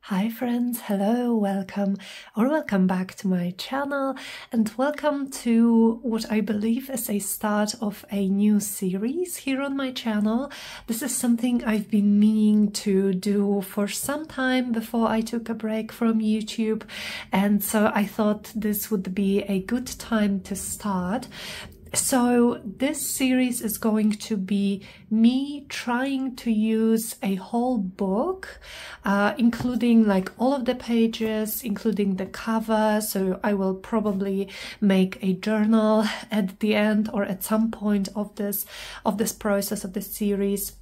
Hi friends, hello, welcome back to my channel and welcome to what I believe is a start of a new series here on my channel. This is something I've been meaning to do for some time before I took a break from YouTube, and so I thought this would be a good time to start. So this series is going to be me trying to use a whole book, including like all of the pages, including the cover. So I will probably make a journal at the end or at some point of this process of this series.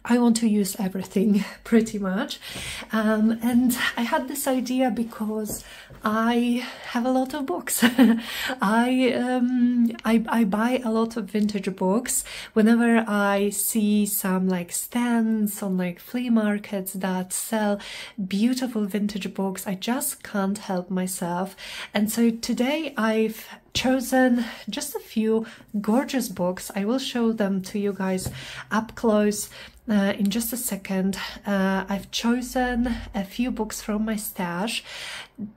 I want to use everything pretty much, and I had this idea because I have a lot of books. I buy a lot of vintage books whenever I see some like stands on like flea markets that sell beautiful vintage books. I just can't help myself, and so today I've chosen just a few gorgeous books. I will show them to you guys up close in just a second. I've chosen a few books from my stash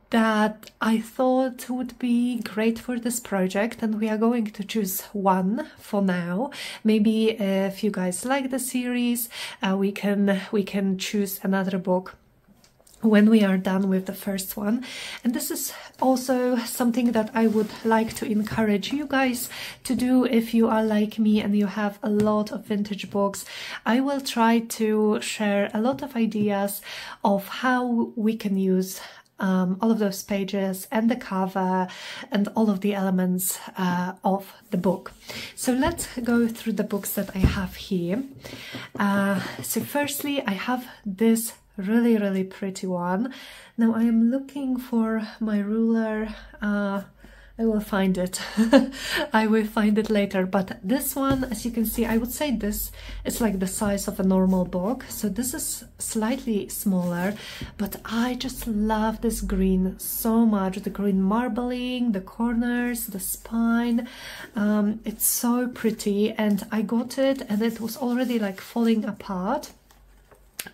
that I thought would be great for this project, and we are going to choose one for now. Maybe if you guys like the series, we can choose another book when we are done with the first one. And this is also something that I would like to encourage you guys to do if you are like me and you have a lot of vintage books. I will try to share a lot of ideas of how we can use all of those pages and the cover and all of the elements of the book. So let's go through the books that I have here. So firstly, I have this really pretty one. Now I am looking for my ruler. I will find it. I will find it later, but this one, as you can see, I would say this is like the size of a normal book, so this is slightly smaller, but I just love this green so much. The green marbling, the corners, the spine, it's so pretty, and I got it and it was already like falling apart.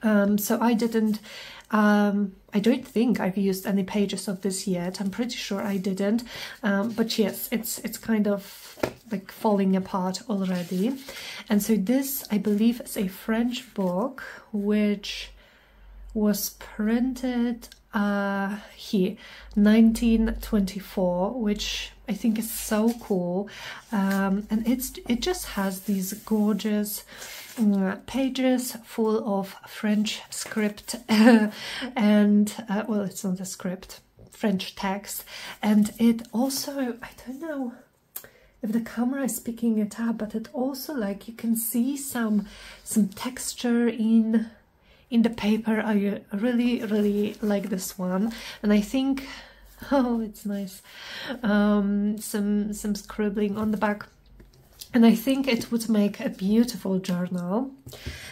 So I didn't, I don't think I've used any pages of this yet. I'm pretty sure I didn't, but yes, it's kind of like falling apart already. And so this, I believe, is a French book which was printed here 1924, which I think is so cool, and it just has these gorgeous pages full of French script and well, it's not a script, French text, and it also, I don't know if the camera is picking it up, but it also, like, you can see some texture in the paper. I really like this one, and I think, oh, it's nice, some scribbling on the back. And I think it would make a beautiful journal.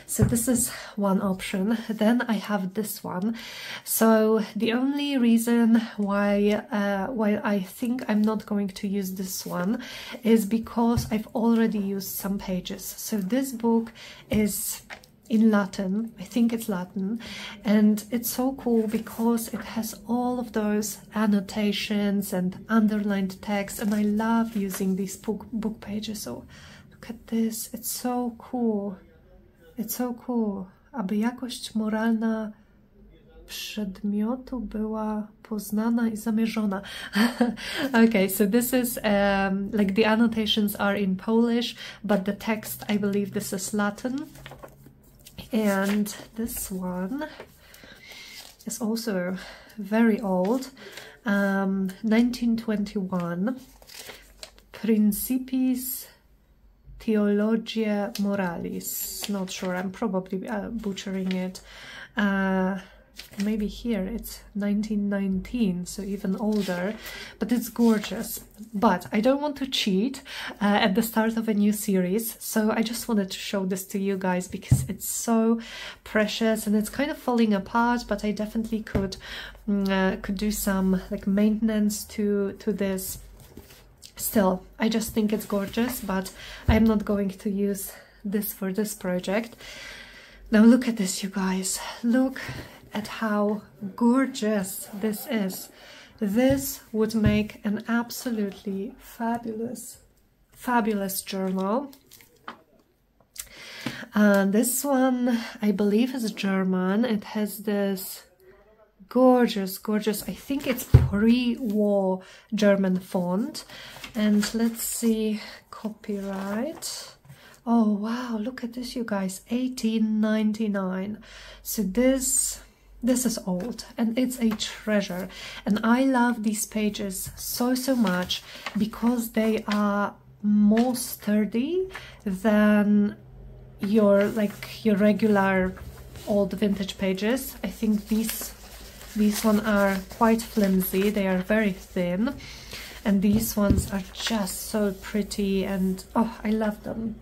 So this is one option. Then I have this one. So the only reason why I think I'm not going to use this one is because I've already used some pages. So this book is in Latin, I think it's Latin, and it's so cool because it has all of those annotations and underlined text, and I love using these book pages. So look at this, it's so cool, it's so cool. Aby jakość moralna przedmiotu była poznana I zamierzona. Okay, so this is like the annotations are in Polish, but the text, I believe this is Latin. And this one is also very old, 1921, Principis Theologiae Moralis. Not sure, I'm probably butchering it. Maybe here it's 1919, so even older, but it's gorgeous. But I don't want to cheat at the start of a new series, so I just wanted to show this to you guys because it's so precious and it's kind of falling apart, but I definitely could do some like maintenance to this. Still, I just think it's gorgeous, but I'm not going to use this for this project. Now look at this, you guys. Look at how gorgeous this is. This would make an absolutely fabulous journal. This one, I believe, is German. It has this gorgeous, I think it's pre-war German font. And let's see, copyright. Oh wow, look at this, you guys, 1899. So this is old, and it's a treasure. And I love these pages so much because they are more sturdy than your regular old vintage pages. I think these ones are quite flimsy, they are very thin, and these ones are just so pretty, and oh, I love them.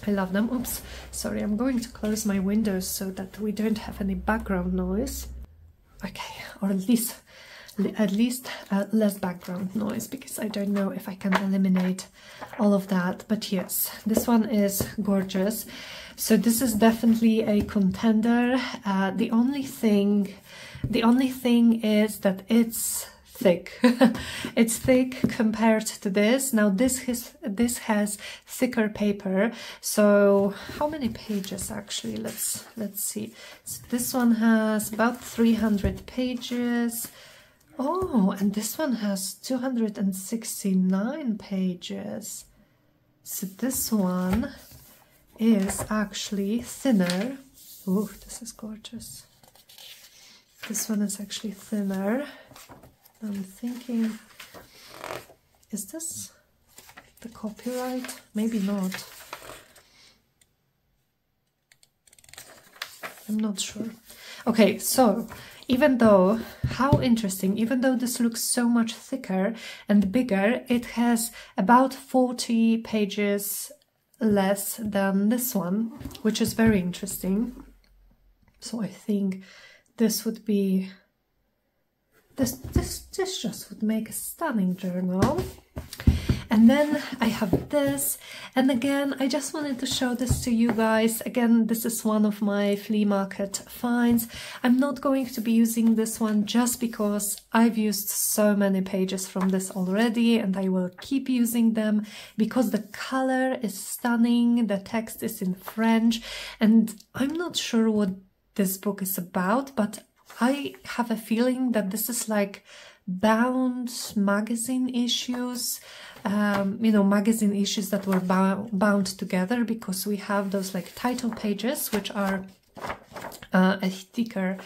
I love them. Oops, sorry, I'm going to close my windows so that we don't have any background noise. Okay, or at least less background noise, because I don't know if I can eliminate all of that. But yes, this one is gorgeous. So this is definitely a contender. The only thing is that it's thick. It's thick compared to this. Now this has thicker paper. So how many pages actually? Let's see. So this one has about 300 pages. Oh, and this one has 269 pages. So this one is actually thinner. Oh, this is gorgeous. This one is actually thinner. I'm thinking, is this the copyright? Maybe not. I'm not sure. Okay, so even though, how interesting, even though this looks so much thicker and bigger, it has about 40 pages less than this one, which is very interesting. So I think this would be, this just would make a stunning journal. And then I have this, and again, I just wanted to show this to you guys. Again, this is one of my flea market finds. I'm not going to be using this one just because I've used so many pages from this already, and I will keep using them because the color is stunning, the text is in French, and I'm not sure what this book is about, but I have a feeling that this is like bound magazine issues, you know, magazine issues that were bound together, because we have those like title pages, which are a thicker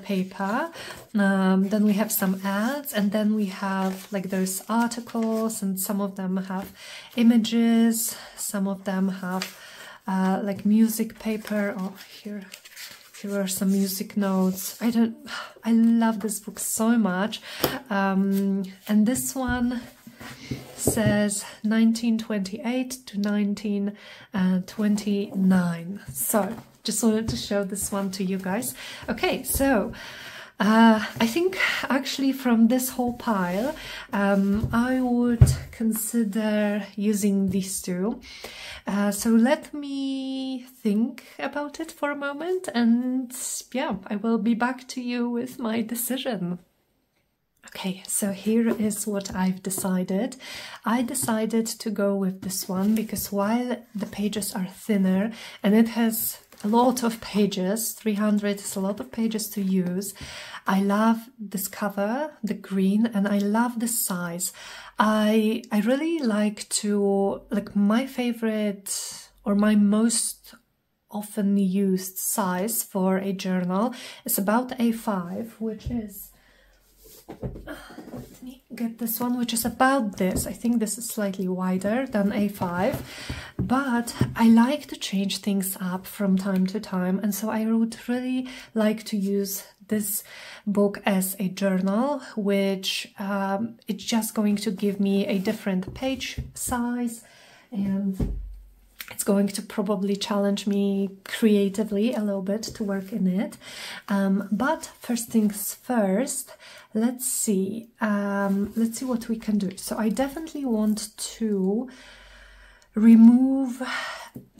paper. Then we have some ads, and then we have like those articles, and some of them have images, some of them have like music paper. Oh, here are some music notes. I love this book so much. And this one says 1928 to 1929. So just wanted to show this one to you guys. Okay, so I think actually from this whole pile, I would consider using these two. So let me think about it for a moment, and yeah, I will be back to you with my decision. Okay, so here is what I've decided. I decided to go with this one because while the pages are thinner and it has a lot of pages, 300 is a lot of pages to use, I love this cover, the green, and I love the size. I really like to, like, my favorite or my most often used size for a journal is about A5, which is, let me get this one, which is about this. I think this is slightly wider than A5, but I like to change things up from time to time, and so I would really like to use this book as a journal, which it's just going to give me a different page size, and it's going to probably challenge me creatively a little bit to work in it. But first things first, let's see what we can do. So I definitely want to remove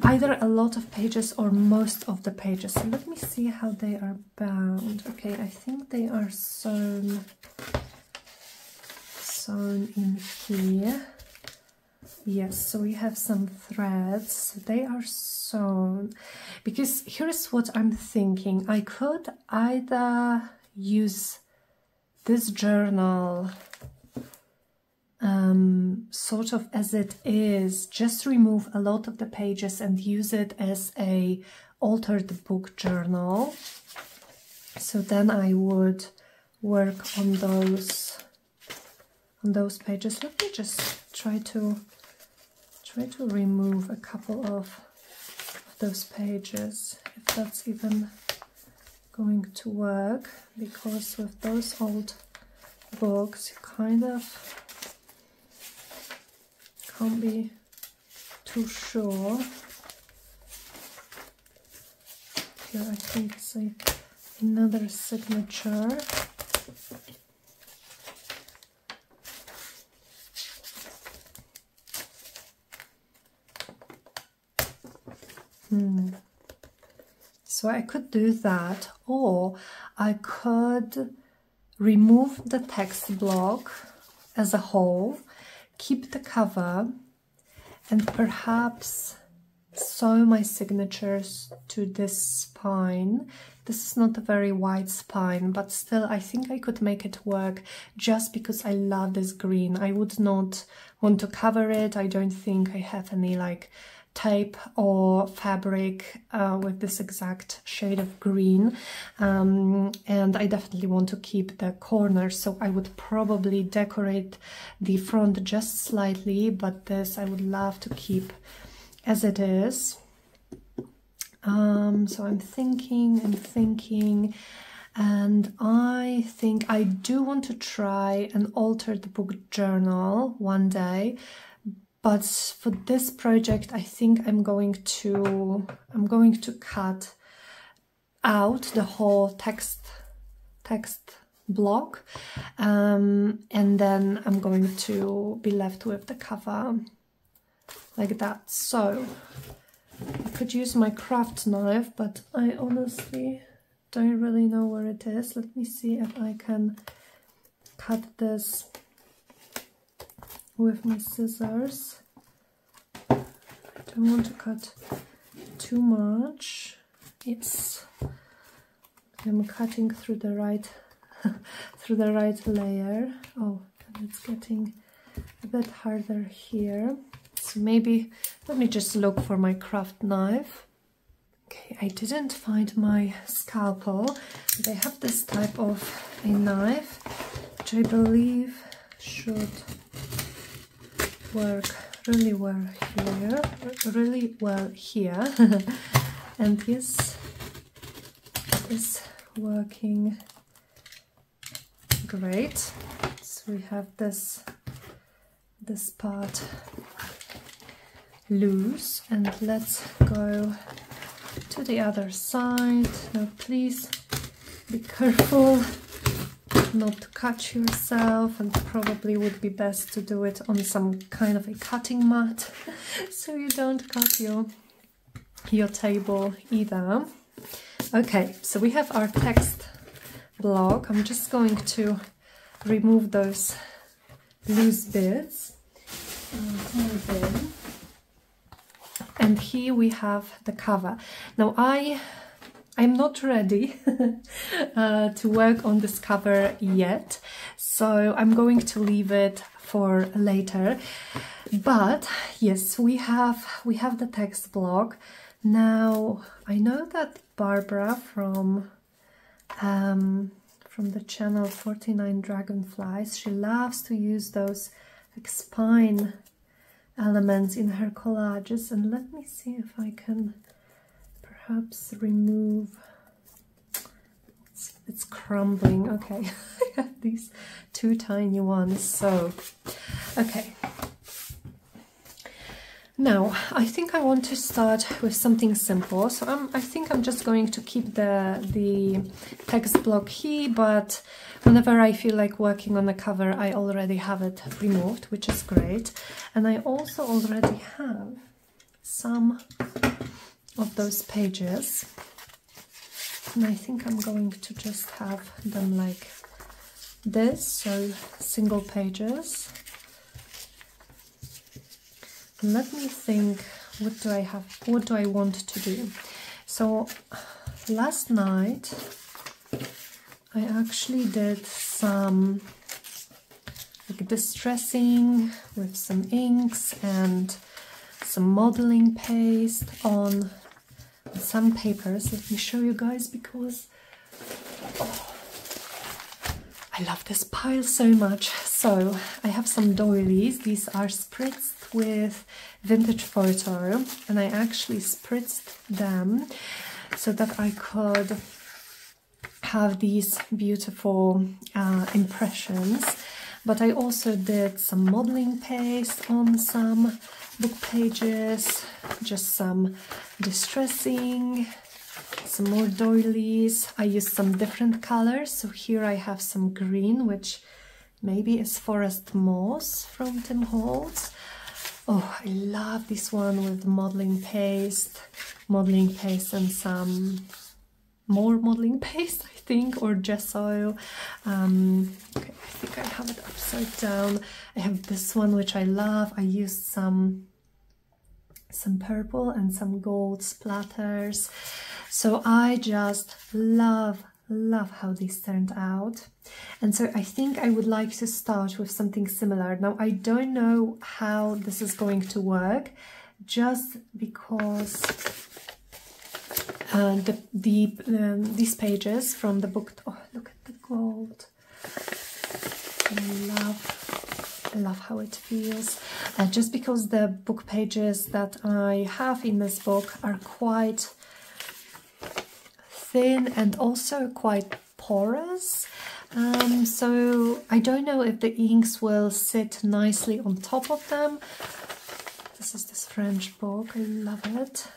either a lot of pages or most of the pages. So let me see how they are bound. Okay, I think they are sewn in here. Yes, so we have some threads. They are sewn, because here's what I'm thinking. I could either use this journal sort of as it is, just remove a lot of the pages and use it as a altered book journal. So then I would work on those pages. Let me just try to remove a couple of those pages, if that's even going to work, because with those old books you kind of can't be too sure. Here I think it's another signature. So I could do that, or I could remove the text block as a whole, keep the cover, and perhaps sew my signatures to this spine. This is not a very wide spine, but still I think I could make it work, just because I love this green. I would not want to cover it. I don't think I have any like tape or fabric with this exact shade of green, and I definitely want to keep the corners, so I would probably decorate the front just slightly, but this I would love to keep as it is. So I'm thinking, and I think I do want to try an altered book journal one day. But for this project, I think I'm going to cut out the whole text block, and then I'm going to be left with the cover like that. So I could use my craft knife, but I honestly don't really know where it is. Let me see if I can cut this with my scissors. I don't want to cut too much. Yes, I'm cutting through the right layer. Oh, and it's getting a bit harder here. So maybe let me just look for my craft knife. Okay, I didn't find my scalpel, but I have this type of a knife, which I believe should work really well here, and yes, it is working great. So we have this part loose, and let's go to the other side. Now please be careful not to cut yourself, and probably would be best to do it on some kind of a cutting mat so you don't cut your table either. Okay, so we have our text block. I'm just going to remove those loose bits. And here we have the cover. Now I'm not ready to work on this cover yet, so I'm going to leave it for later. But yes, we have the text block. Now I know that Barbara from the channel 49 Dragonflies, she loves to use those like spine elements in her collages, and let me see if I can perhaps remove. It's crumbling. Okay, I have these two tiny ones. So okay, now I think I want to start with something simple. So I think I'm just going to keep the text block here, but whenever I feel like working on the cover, I already have it removed, which is great. And I also already have some of those pages, and I think I'm going to just have them like this, so single pages. Let me think, what do I have, what do I want to do? So last night I actually did some like distressing with some inks and some modeling paste on some papers. Let me show you guys, because I love this pile so much. So I have some doilies. These are spritzed with vintage photo, and I actually spritzed them so that I could have these beautiful impressions. But I also did some modeling paste on some book pages, just some distressing, some more doilies. I used some different colors, so here I have some green, which maybe is Forest Moss from Tim Holtz. Oh, I love this one with modeling paste and some more modeling paste, I think, or gesso. Okay, I think I have it upside down. I have this one, which I love. I used some purple and some gold splatters. So I just love how these turned out. And so I think I would like to start with something similar. Now, I don't know how this is going to work, just because these pages from the book, oh, look at the gold. I love how it feels. Just because the book pages that I have in this book are quite thin and also quite porous, so I don't know if the inks will sit nicely on top of them. This is this French book, I love it.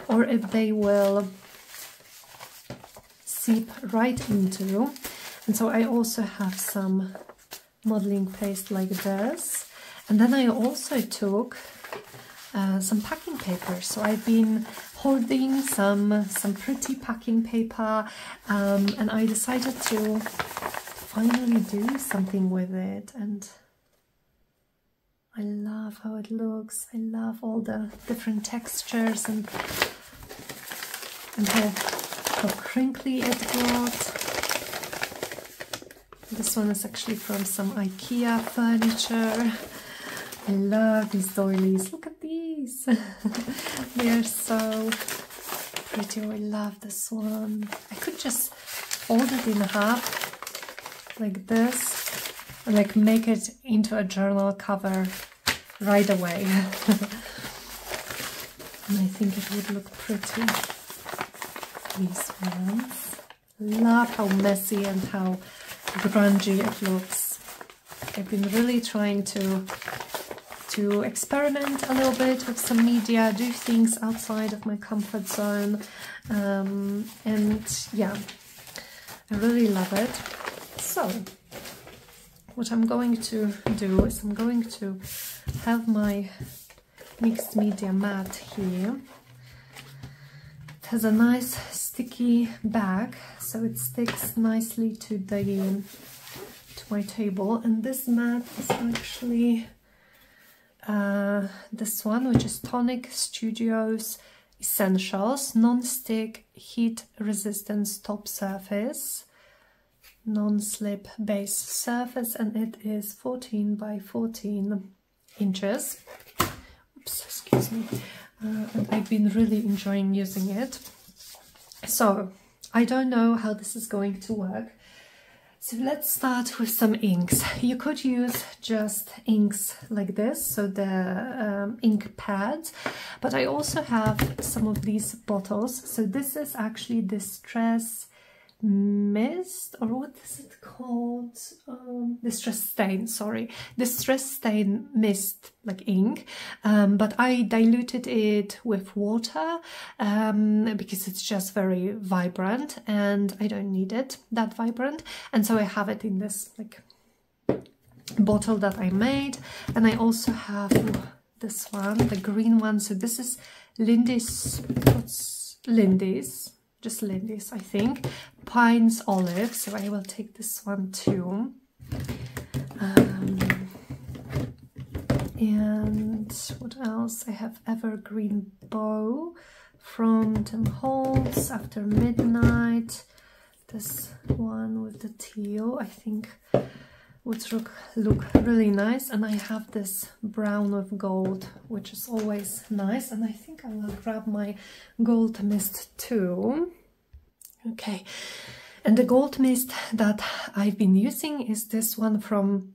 Or if they will seep right into. And so I also have some modeling paste like this, and then I also took some packing paper. So I've been hoarding some pretty packing paper, and I decided to finally do something with it, and I love how it looks. I love all the different textures and how crinkly it got. This one is actually from some IKEA furniture. I love these doilies. Look at these. They are so pretty. I love this one. I could just fold it in half like this and like make it into a journal cover right away. And I think it would look pretty. These ones. Love how messy and how grungy it looks. I've been really trying to experiment a little bit with some media, do things outside of my comfort zone, and yeah, I really love it. So what I'm going to do is I'm going to have my mixed media mat here. It has a nice sticky back, so it sticks nicely to my table, and this mat is actually this one, which is Tonic Studios Essentials Non-Stick Heat Resistance Top Surface, non-slip base surface, and it is 14 by 14 inches. Oops, excuse me. And I've been really enjoying using it. So I don't know how this is going to work. So let's start with some inks. You could use just inks like this, so the ink pads, but I also have some of these bottles. So this is actually Distress Mist, or what is it called? Distress Stain, sorry. Distress Stain Mist, like ink, but I diluted it with water because it's just very vibrant and I don't need it that vibrant, and so I have it in this like bottle that I made. And I also have this one, the green one. So this is Lindy's, what's Lindy's? Just Lindy's, I think. Pines Olive, so I will take this one too. And what else? I have Evergreen Bow from Tim Holtz, After Midnight. This one with the teal, I think would look really nice. And I have this brown with gold, which is always nice. And I think I will grab my gold mist too. Okay, and the gold mist that I've been using is this one from,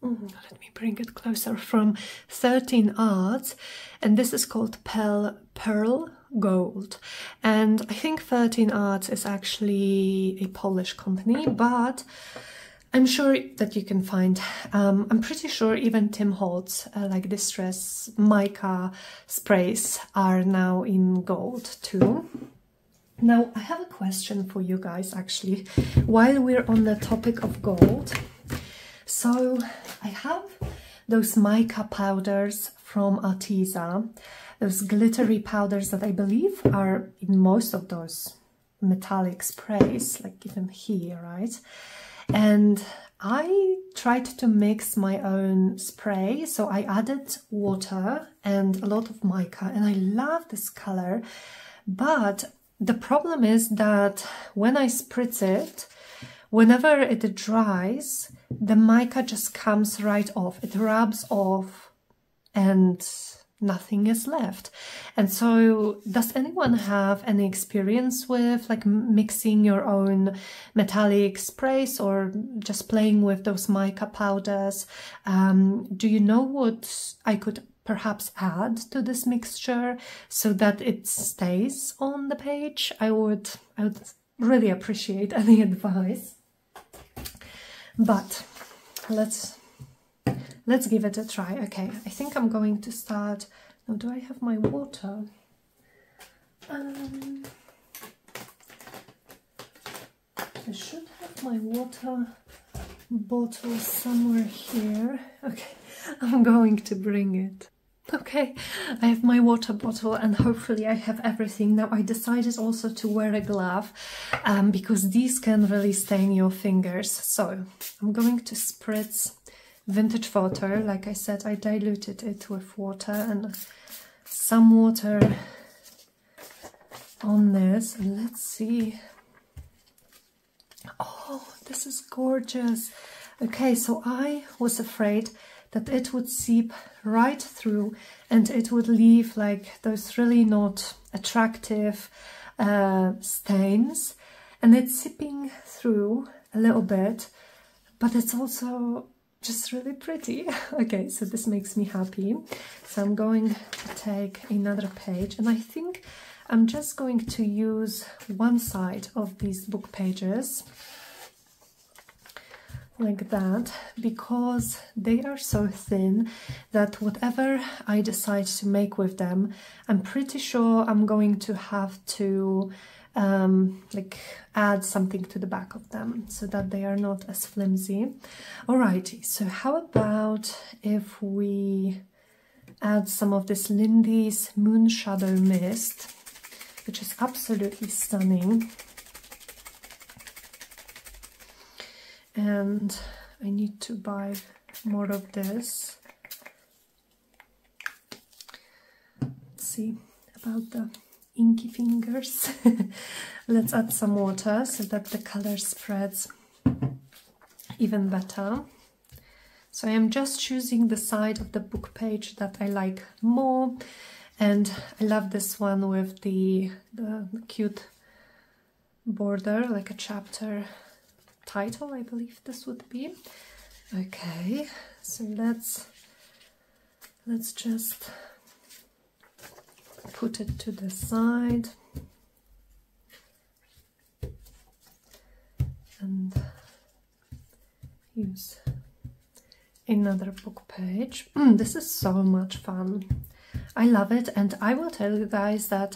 let me bring it closer, from 13 Arts, and this is called Pearl Gold. And I think 13 Arts is actually a Polish company, but I'm sure that you can find, I'm pretty sure even Tim Holtz, like Distress Mica sprays are now in gold too. Now, I have a question for you guys, actually, while we're on the topic of gold. So, I have those mica powders from Arteza, those glittery powders that I believe are in most of those metallic sprays, like even here, right? And I tried to mix my own spray, so I added water and a lot of mica, and I love this color, but the problem is that when I spritz it, whenever it dries, the mica just comes right off. It rubs off and nothing is left. And so, does anyone have any experience with like mixing your own metallic sprays or just playing with those mica powders? Do you know what I could perhaps add to this mixture so that it stays on the page? I would really appreciate any advice. But let's give it a try. Okay, I think I'm going to start. Now, do I have my water? I should have my water bottle somewhere here. Okay, I'm going to bring it. Okay, I have my water bottle and hopefully I have everything. Now, I decided also to wear a glove because these can really stain your fingers. So I'm going to spritz vintage water. Like I said, I diluted it with water and some water on this. And let's see. Oh, this is gorgeous. Okay, so I was afraid that it would seep right through and it would leave like those really not attractive stains, and it's seeping through a little bit, but it's also just really pretty. Okay, so this makes me happy. So I'm going to take another page, and I think I'm just going to use one side of these book pages like that, because they are so thin that whatever I decide to make with them, I'm pretty sure I'm going to have to like add something to the back of them so that they are not as flimsy. Alrighty, so how about if we add some of this Lindy's Moon Shadow Mist, which is absolutely stunning. And I need to buy more of this. Let's see about the inky fingers. Let's add some water so that the color spreads even better. So I am just choosing the side of the book page that I like more, and I love this one with the cute border, like a chapter title, I believe this would be. Okay, so let's just put it to the side and use another book page. This is so much fun. I love it, and I will tell you guys that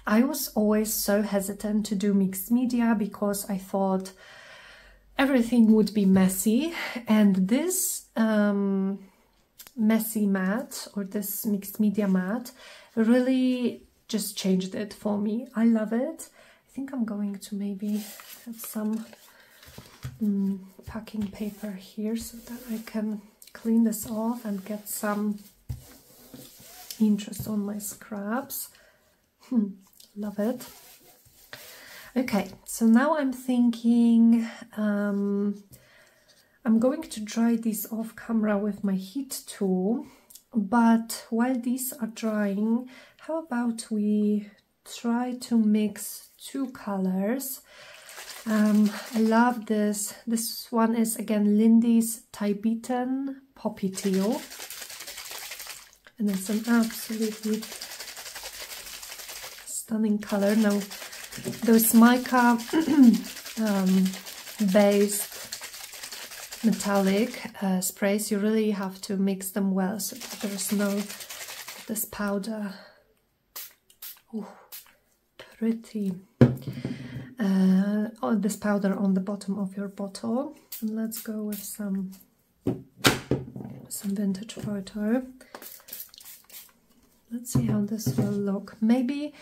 I was always so hesitant to do mixed media because I thought everything would be messy, and this messy matte or this mixed media matte really just changed it for me. I love it. I think I'm going to maybe have some packing paper here so that I can clean this off and get some interest on my scraps. Love it. Okay, so now I'm thinking I'm going to dry these off camera with my heat tool, but while these are drying, how about we try to mix two colors. I love this. This one is again Lindy's Tibetan Poppy Teal, and it's an absolutely stunning color. Now, those mica based metallic sprays, you really have to mix them well so that there's no this powder. Ooh, pretty. This powder on the bottom of your bottle. And let's go with some vintage photo. Let's see how this will look. Maybe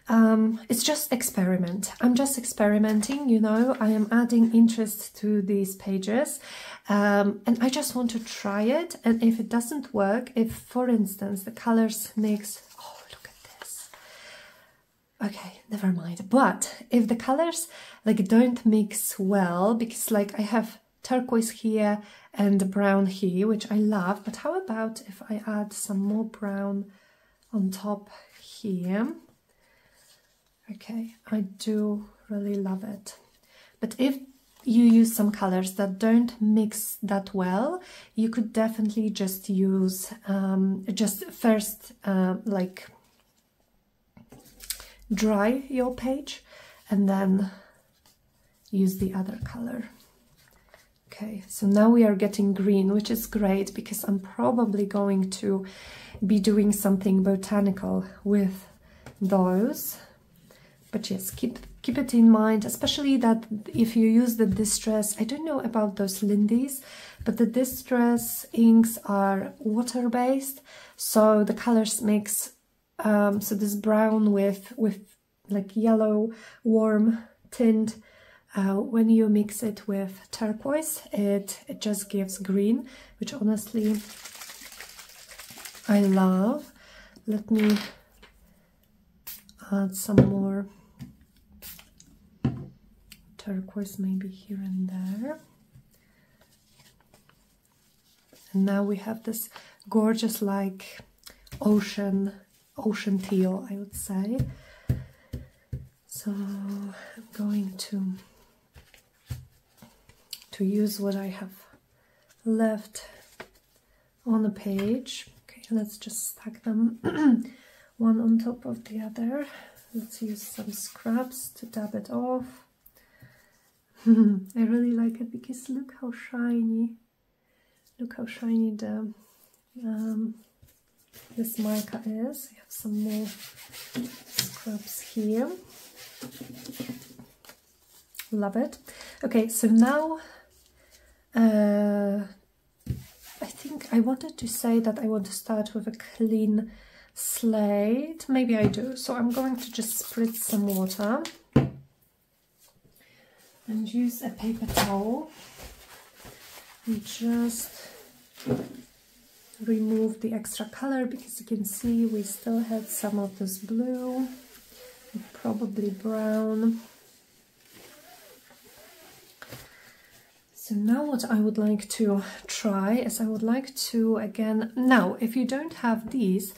it's just experiment. I'm just experimenting, you know. I am adding interest to these pages, and I just want to try it. And if it doesn't work, if for instance the colors mix, oh look at this. Okay, never mind. But if the colors like don't mix well, because like I have turquoise here and brown here, which I love, but how about if I add some more brown on top here? Okay, I do really love it. But if you use some colors that don't mix that well, you could definitely just use just first like dry your page and then use the other color. Okay, so now we are getting green, which is great because I'm probably going to be doing something botanical with those. But yes, keep it in mind, especially that if you use the distress, I don't know about those Lindy's, but the distress inks are water-based, so the colors mix. So this brown with like yellow warm tint, when you mix it with turquoise, it just gives green, which honestly I love. Let me add some more turquoise maybe here and there. And now we have this gorgeous like ocean teal, I would say. So I'm going to use what I have left on the page. Okay, let's just stack them one on top of the other. Let's use some scraps to dab it off. I really like it because look how shiny the this mica is. I have some more scraps here. Love it. Okay, so now I think I wanted to say that I want to start with a clean slate. Maybe I do. So I'm going to just spritz some water and use a paper towel and just remove the extra color, because you can see we still had some of this blue, probably brown. So now what I would like to try is I would like to again, now if you don't have these,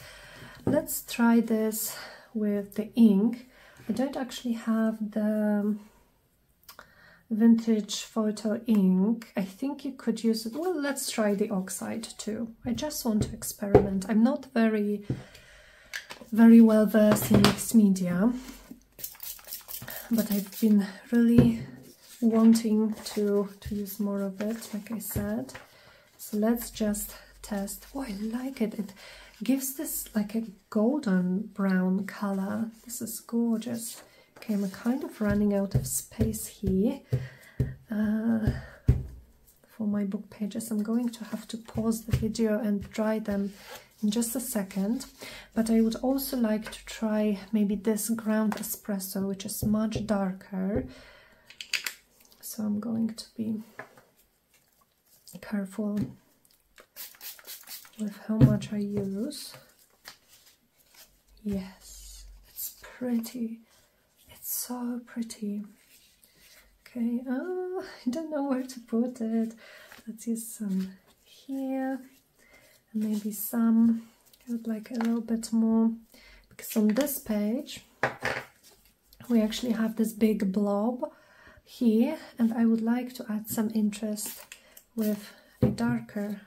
let's try this with the ink. I don't actually have the vintage photo ink. I think you could use it. Well, let's try the oxide too. I just want to experiment. I'm not very well versed in mixed media, but I've been really wanting to use more of it, like I said. So let's just test. Oh, I like it. It gives this like a golden brown color. This is gorgeous. Okay, I'm kind of running out of space here for my book pages. I'm going to have to pause the video and dry them in just a second, but I would also like to try maybe this ground espresso, which is much darker. So I'm going to be careful with how much I use. Yes, it's pretty. It's so pretty. Okay, oh, I don't know where to put it. Let's use some here, and maybe some, I would like a little bit more, because on this page we actually have this big blob here, and I would like to add some interest with a darker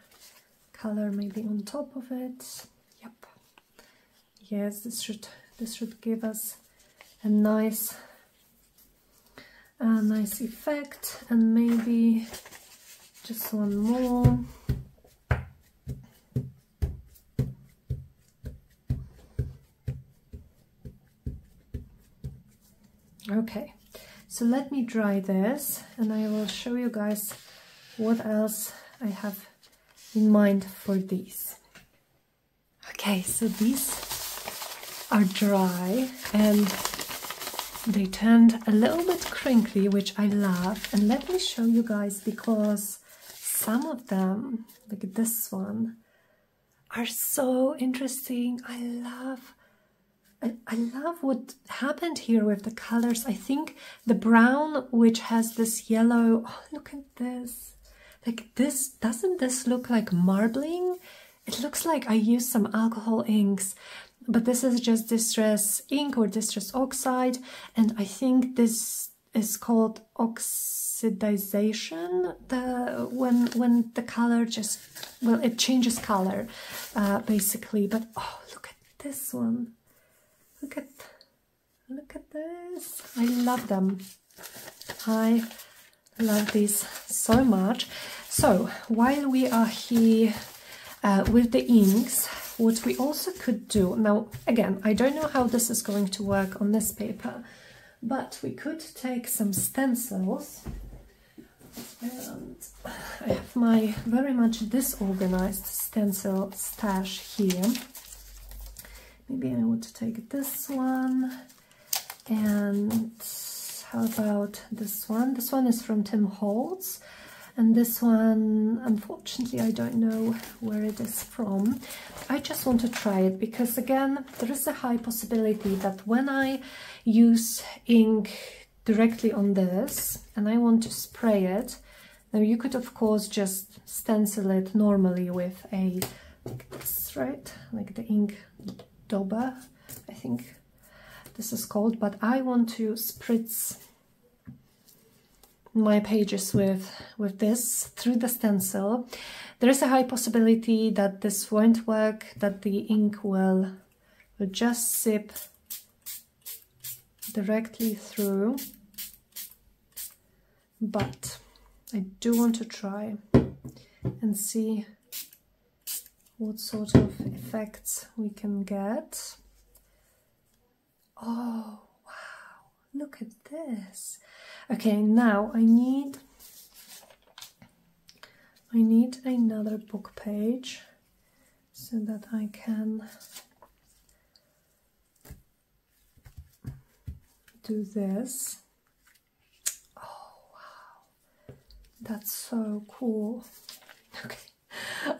color maybe on top of it. Yep. Yes, this should give us a nice effect, and maybe just one more. Okay, so let me dry this and I will show you guys what else I have in mind for these. Okay, so these are dry and they turned a little bit crinkly, which I love. And let me show you guys, because some of them, like this one, are so interesting. I love what happened here with the colors. I think the brown, which has this yellow, oh, look at this. Like this, doesn't this look like marbling? It looks like I used some alcohol inks, but this is just distress ink or distress oxide, and I think this is called oxidization. When the color just, well, it changes color basically. But oh, look at this one. Look at this. I love them. I love these so much. So while we are here with the inks, what we also could do, now again, I don't know how this is going to work on this paper, but we could take some stencils, and I have my very much disorganized stencil stash here. Maybe I would take this one, and how about this one? This one is from Tim Holtz, and this one, unfortunately, I don't know where it is from. I just want to try it because, again, there is a high possibility that when I use ink directly on this and I want to spray it, now you could, of course, just stencil it normally with a, like this, right? Like the ink dauber, I think this is called, but I want to spritz my pages with this through the stencil. There is a high possibility that this won't work, that the ink will just sip directly through, but I do want to try and see what sort of effects we can get. Oh, wow, look at this. Okay, now I need another book page so that I can do this. Oh, wow, that's so cool. Okay,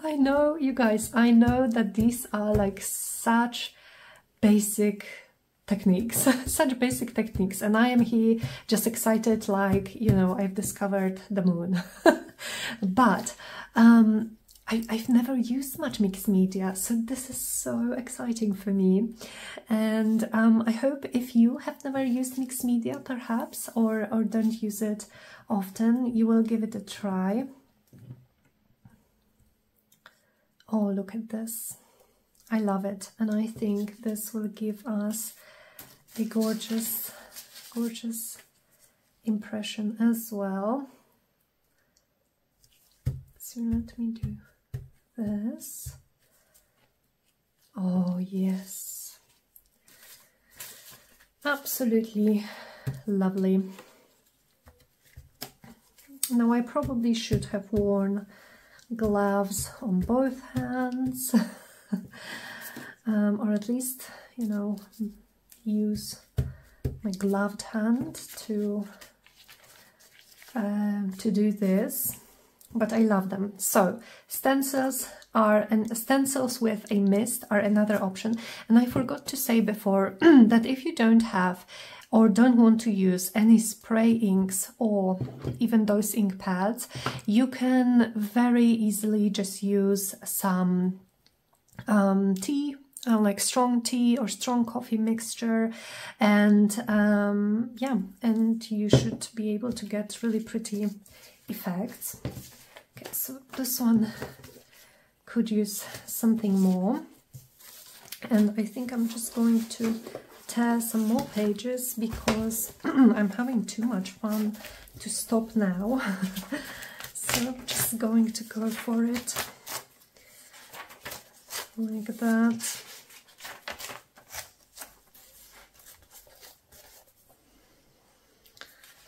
I know, you guys, I know that these are like such basic techniques, such basic techniques, and I am here just excited like, you know, I've discovered the moon. But I've never used much mixed media, so this is so exciting for me. And I hope if you have never used mixed media perhaps, or don't use it often, you will give it a try. Oh, look at this. I love it, and I think this will give us a gorgeous, gorgeous impression as well. So let me do this. Oh yes, absolutely lovely. Now I probably should have worn gloves on both hands, or at least, you know, use my gloved hand to do this, but I love them. So stencils with a mist are another option. And I forgot to say before that if you don't have or don't want to use any spray inks or even those ink pads, you can very easily just use some tea, like strong tea or strong coffee mixture, and yeah, and you should be able to get really pretty effects. Okay, so this one could use something more, and I think I'm just going to tear some more pages because I'm having too much fun to stop now. So I'm just going to go for it like that.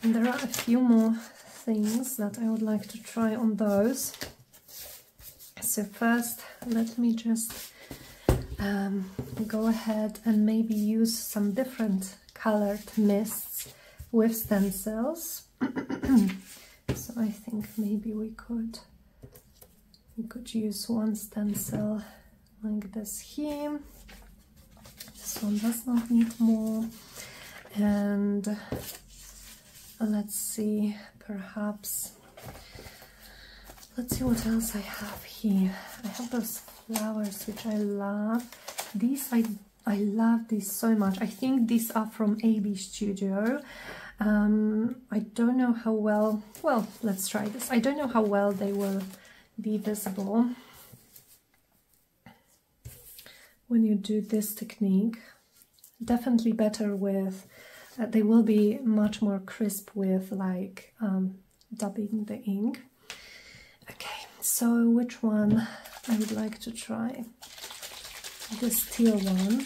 And there are a few more things that I would like to try on those. So first, let me just go ahead and maybe use some different colored mists with stencils. So I think maybe we could use one stencil like this here. This one does not need more. And let's see, perhaps, let's see what else I have here. I have those flowers which I love. These, I love these so much. I think these are from AB Studio. I don't know how well, let's try this. I don't know how well they will be visible when you do this technique. Definitely better with, they will be much more crisp with like dabbing the ink. Okay, so which one I would like to try? This teal one,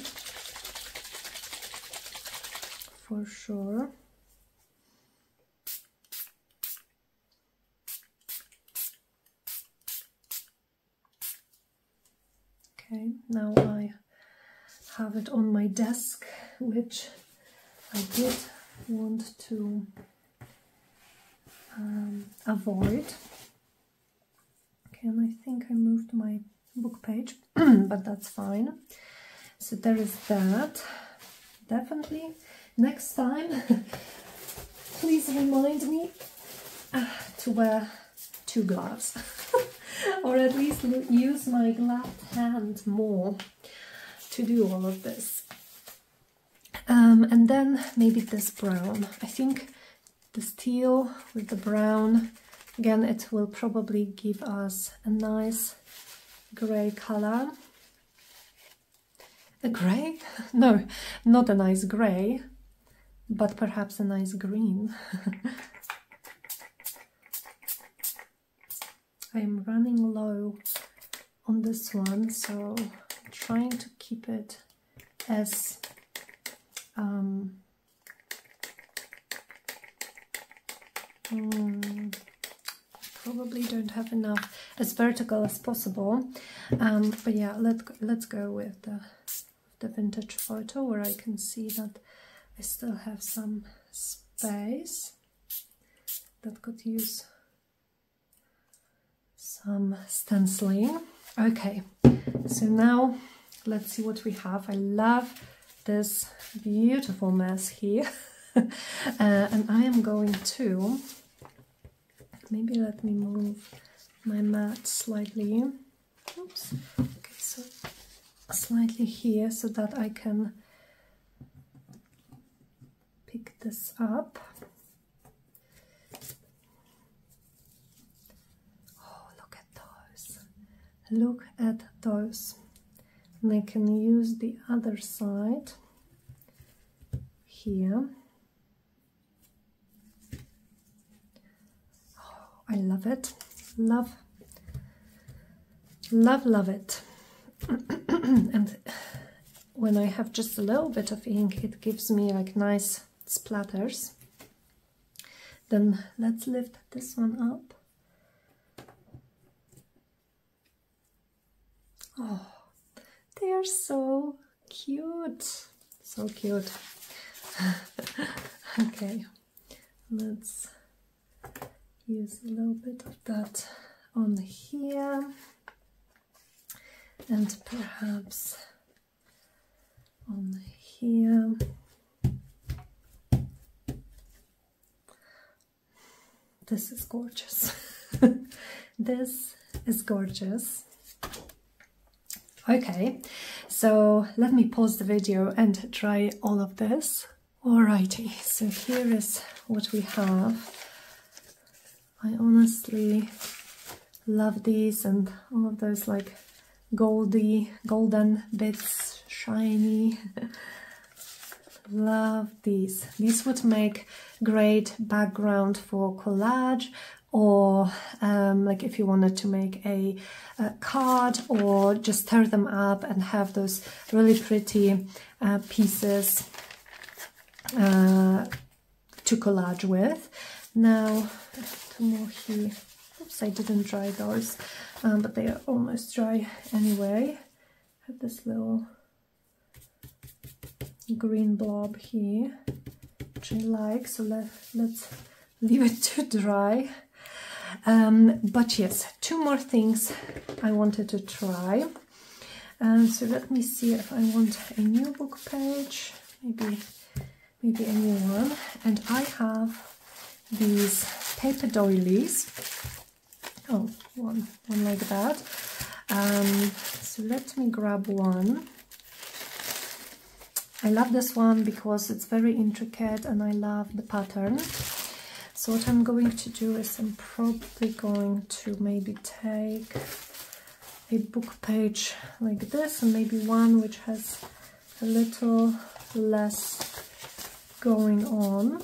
for sure. Okay, now I have it on my desk, which I did want to avoid. Okay, and I think I moved my book page, but that's fine. So there is that. Definitely next time, please remind me to wear 2 gloves. Or at least use my gloved hand more to do all of this. And then maybe this brown. I think this teal with the brown, again, it will probably give us a nice grey color. A grey? No, not a nice grey, but perhaps a nice green. I'm running low on this one, so I'm trying to keep it as probably don't have enough, as vertical as possible, but yeah, let's go with the vintage photo where I can see that I still have some space that could use some stenciling. Okay, so now let's see what we have. I love this beautiful mess here. And I am going to, maybe let me move my mat slightly. Oops. Okay, so slightly here so that I can pick this up. Look at those. And I can use the other side here. Oh, I love it. Love it. And when I have just a little bit of ink, it gives me like nice splatters. Then let's lift this one up. Oh, they are so cute. So cute. Okay, let's use a little bit of that on here, and perhaps on here. This is gorgeous. This is gorgeous. Okay, so let me pause the video and try all of this. Alrighty, so here is what we have. I honestly love these, and all of those like golden bits, shiny. Love these. These would make great background for collage, or like if you wanted to make a card, or just tear them up and have those really pretty pieces to collage with. Now, two more here. Oops, I didn't dry those, but they are almost dry anyway. I have this little green blob here, which I like, so let's leave it to dry. But yes, two more things I wanted to try. So let me see if I want a new book page, maybe a new one. And I have these paper doilies. Oh, one like that. So let me grab one. I love this one because it's very intricate and I love the pattern. So what I'm going to do is I'm probably going to maybe take a book page like this, and maybe one which has a little less going on.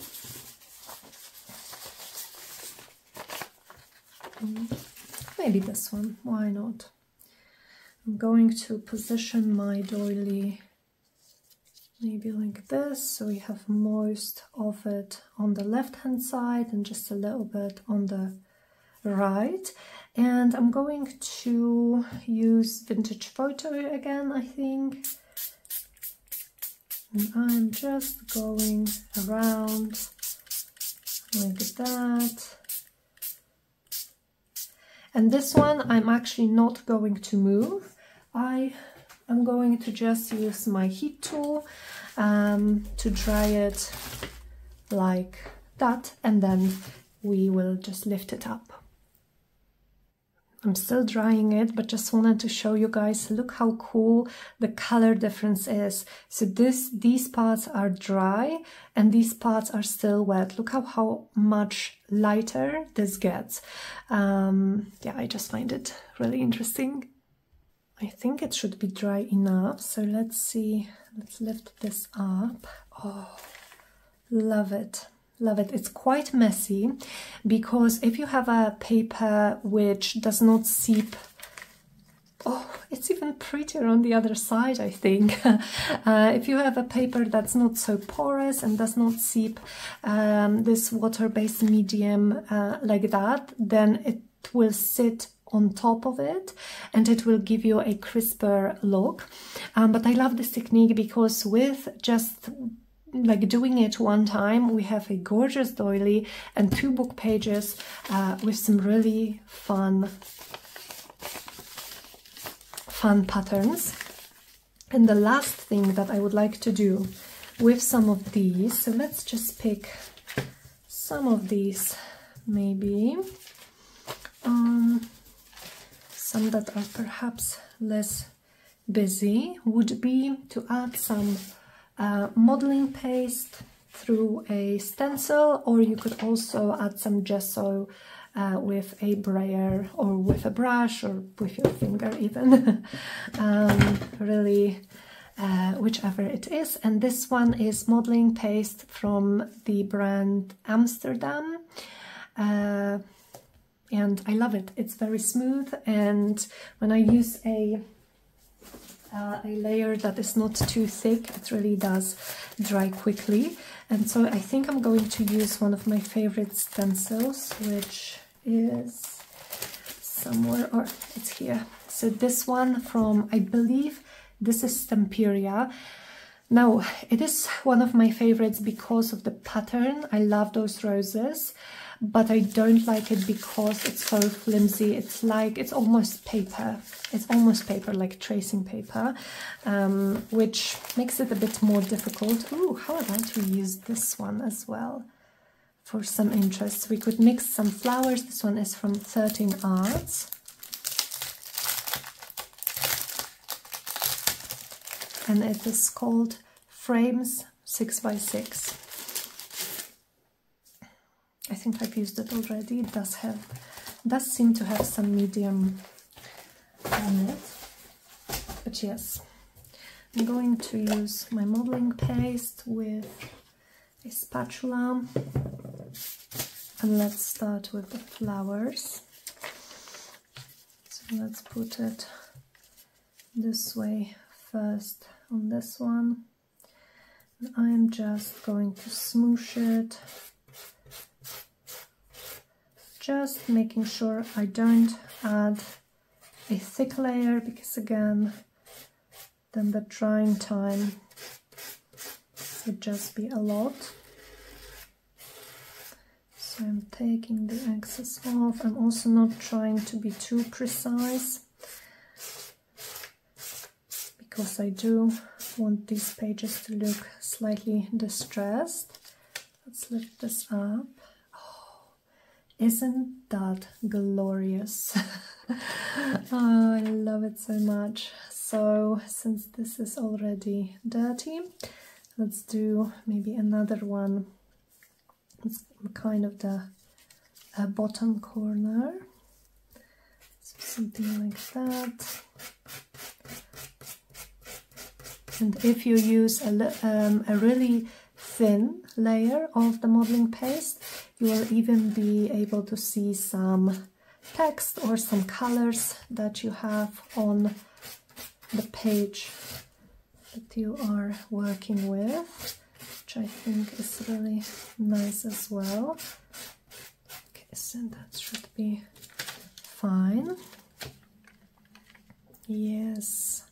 Maybe this one, why not? I'm going to position my doily maybe like this, so we have most of it on the left hand side and just a little bit on the right. And I'm going to use vintage photo again, I think. And I'm just going around like that. And this one I'm actually not going to move. I'm going to just use my heat tool to dry it like that, and then we will just lift it up. I'm still drying it, but just wanted to show you guys, look how cool the color difference is. So these parts are dry and these parts are still wet. Look how much lighter this gets. Yeah, I just find it really interesting. I think it should be dry enough, so let's see, let's lift this up. Oh, love it. Love it. It's quite messy because if you have a paper which does not seep, oh, it's even prettier on the other side, I think. If you have a paper that's not so porous and does not seep this water-based medium like that, then it will sit on top of it and it will give you a crisper look. But I love this technique because with just like doing it one time, we have a gorgeous doily and 2 book pages with some really fun patterns. And the last thing that I would like to do with some of these, so let's just pick some of these, maybe some that are perhaps less busy, would be to add some modeling paste through a stencil, or you could also add some gesso with a brayer or with a brush or with your finger even. Really, whichever it is. And this one is modeling paste from the brand Amsterdam. And I love it. It's very smooth, and when I use a layer that is not too thick, it really does dry quickly. And so I think I'm going to use one of my favorite stencils, which is somewhere, or it's here. So this one from, I believe this is Stamperia. Now, it is one of my favorites because of the pattern. I love those roses, but I don't like it because it's so flimsy. It's like, it's almost paper. It's almost paper, like tracing paper, which makes it a bit more difficult. Ooh, how about we use this one as well for some interest? We could mix some flowers. This one is from 13 Arts. And it is called Frames 6x6. I think I've used it already. It does seem to have some medium on it. But yes, I'm going to use my modeling paste with a spatula. And let's start with the flowers. So let's put it this way first on this one. And I'm just going to smoosh it, just making sure I don't add a thick layer, because again, then the drying time would just be a lot. So I'm taking the excess off. I'm also not trying to be too precise, because I do want these pages to look slightly distressed. Let's lift this up. Oh, isn't that glorious? Oh, I love it so much. So since this is already dirty, let's do maybe another one. It's kind of the bottom corner. So something like that. And if you use a really thin layer of the modeling paste, you will even be able to see some text or some colors that you have on the page that you are working with, which I think is really nice as well. Okay, so that should be fine. Yes.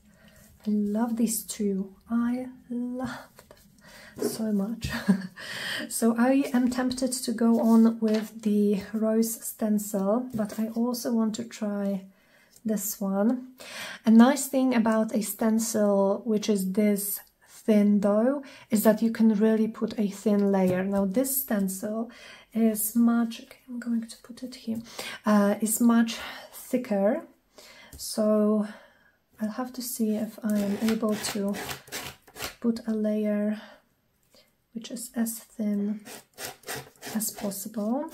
I love these two. I love them so much. So I am tempted to go on with the rose stencil, but I also want to try this one. A nice thing about a stencil, which is this thin though, is that you can really put a thin layer. Now this stencil is much, okay, I'm going to put it here, is much thicker. So I'll have to see if I am able to put a layer which is as thin as possible.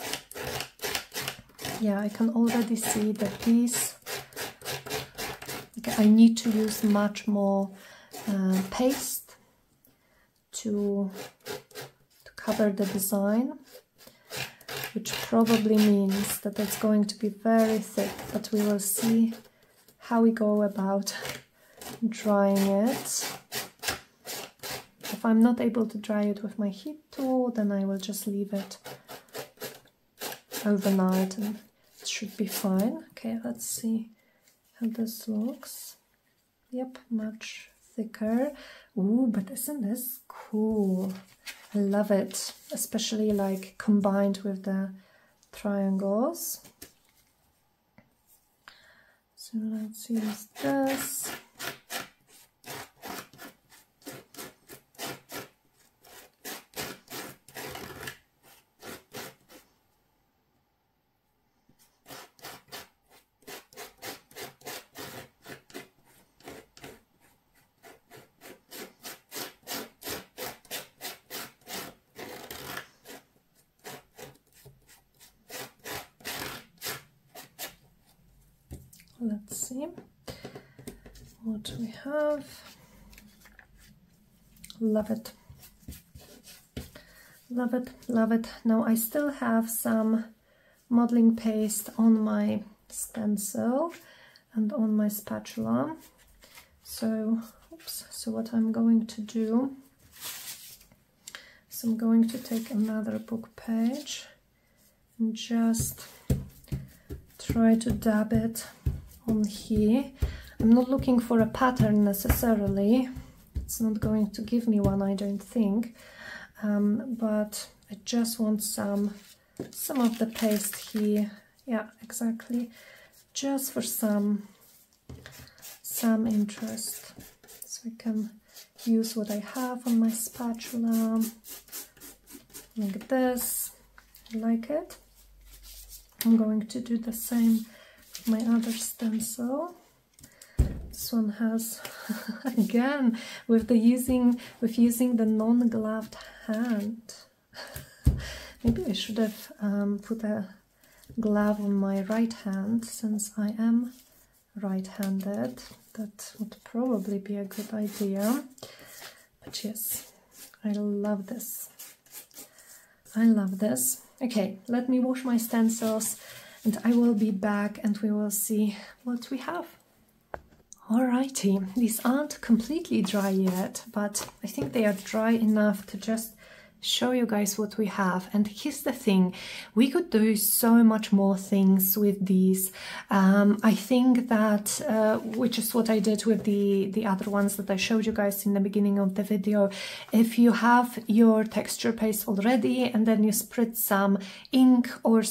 Yeah, I can already see that these, okay, I need to use much more paste to cover the design, which probably means that it's going to be very thick, but we will see how we go about drying it. If I'm not able to dry it with my heat tool, then I will just leave it overnight and it should be fine. Okay, let's see how this looks. Yep, much thicker. Ooh, but isn't this cool? I love it, especially like combined with the triangles. So let's use this. Let's see what we have. Love it. Love it, love it. Now I still have some modeling paste on my stencil and on my spatula. So, oops, so what I'm going to do, So I'm going to take another book page and just try to dab it on here. I'm not looking for a pattern necessarily. It's not going to give me one, I don't think. But I just want some of the paste here. Yeah, exactly. Just for some interest. So I can use what I have on my spatula. Like this. I like it. I'm going to do the same with my other stencil. This one has again with using the non-gloved hand. Maybe I should have put a glove on my right hand, since I am right-handed. That would probably be a good idea. But yes, I love this. I love this. Okay, let me wash my stencils and I will be back and we will see what we have. Alrighty, these aren't completely dry yet, but I think they are dry enough to just show you guys what we have. And here's the thing, we could do so much more things with these. I think that which is what I did with the other ones that I showed you guys in the beginning of the video. If you have your texture paste already and then you spritz some ink or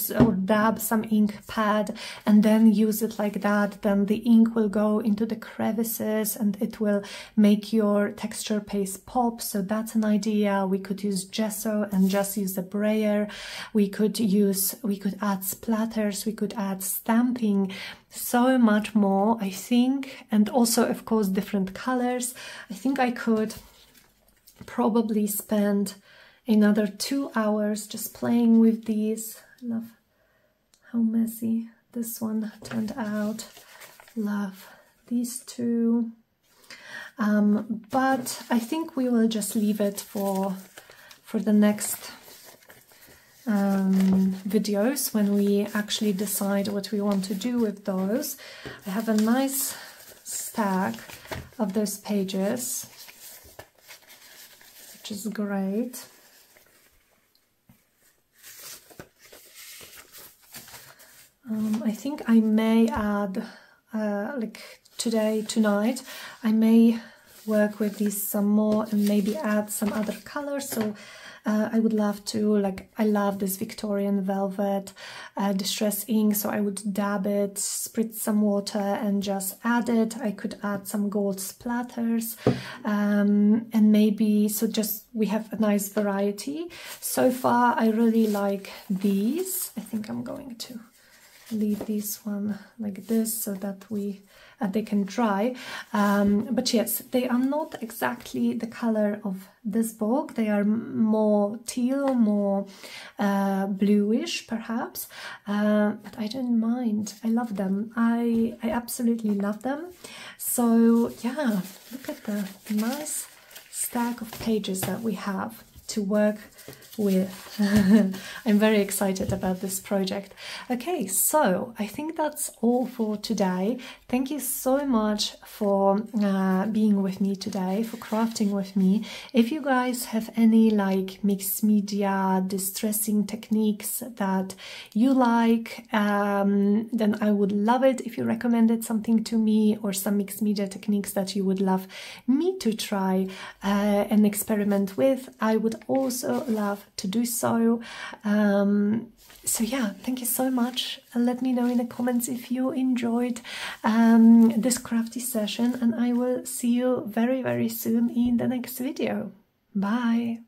dab some ink pad and then use it like that, then the ink will go into the crevices and it will make your texture paste pop. So that's an idea. We could use gesso and just use the brayer. We could add splatters, we could add stamping, so much more, I think. And also, of course, different colors. I think I could probably spend another 2 hours just playing with these. I love how messy this one turned out. Love these two. But I think we will just leave it for the next videos when we actually decide what we want to do with those. I have a nice stack of those pages, which is great. I think I may add, like tonight, I may work with these some more and maybe add some other colors. So I would love to, like, I love this Victorian velvet distress ink, so I would dab it, spritz some water and just add it. I could add some gold splatters and maybe, so just we have a nice variety. So far I really like these. I think I'm going to leave this one like this so that they can dry, but yes, they are not exactly the color of this book. They are more teal, more bluish perhaps, but I don't mind. I love them. I absolutely love them. So yeah, look at the nice stack of pages that we have to work with. I'm very excited about this project. Okay, so I think that's all for today. Thank you so much for being with me today, for crafting with me. If you guys have any like mixed media distressing techniques that you like, then I would love it if you recommended something to me, or some mixed media techniques that you would love me to try and experiment with. I would also love to do so. So yeah, thank you so much. Let me know in the comments if you enjoyed this crafty session, and I will see you very, very soon in the next video. Bye!